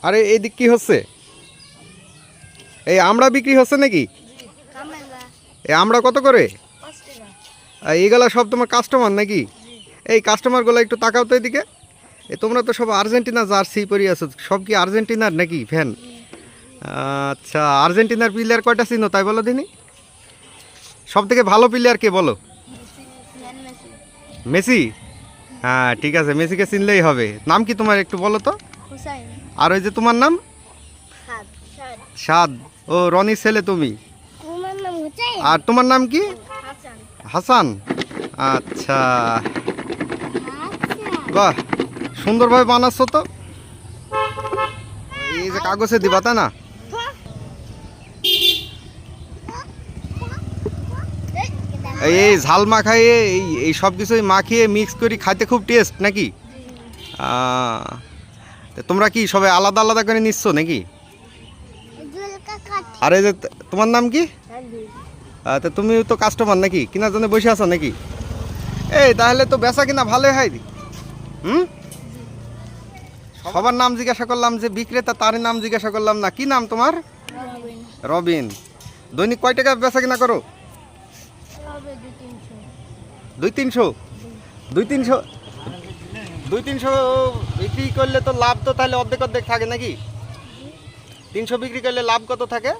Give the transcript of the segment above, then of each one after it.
আরে এইদিক কি হচ্ছে? এই আমড়া বিক্রি হচ্ছে নাকি? এই আমড়া কত করে? এইগুলা সব তোমার কাস্টমার নাকি? এই কাস্টমারগুলো একটু তাকাও তো এদিকে। তোমরা তো সব আর্জেন্টিনা জার্সি পরে আছো, সব কি আর্জেন্টিনার নাকি ফ্যান? আচ্ছা, আর্জেন্টিনার প্লেয়ার কয়টা চিনো তাই বলো দিনি? সব থেকে ভালো প্লেয়ার কে বলো? মেসি। হ্যাঁ ঠিক আছে, মেসিকে চিনলেই হবে। নাম কি তোমার একটু বলো তো? আর ওই যে তোমার নাম? সাদ। ও রনির ছেলে তুমি। আর তোমার নাম কি? হাসান। আচ্ছা, বাহ, সুন্দরভাবে বানাচ্ছ তো। এই যে কাগজে দিবা তাই না? এই ঝাল মাখাইয়ে এই সব কিছুই মাখিয়ে মিক্স করে খাইতে খুব টেস্ট নাকি? তোমরা কি সবাই আলাদা আলাদা করে নিচ্ছ নাকি? আর এই যে তোমার নাম কি? তা তুমি তো কাস্টমার নাকি, কেনার জন্য বসে আছো নাকি? এই তাহলে তো বেচা কিনা ভালোই হয়। হুম, সবার নাম জিজ্ঞাসা করলাম, যে বিক্রেতা তার নাম জিজ্ঞাসা করলাম না। কি নাম তোমার? রবিন। দৈনিক কয় টাকা বেচা কিনা করো? 200-300। 200 বিক্রি করলে তো লাভ তো তাহলে অর্ধেক অর্ধেক থাকে নাকি? 300 বিক্রি করলে লাভ কত থাকে?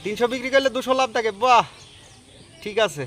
300 বিক্রি করলে 200 লাভ থাকে। বাহ, ঠিক আছে।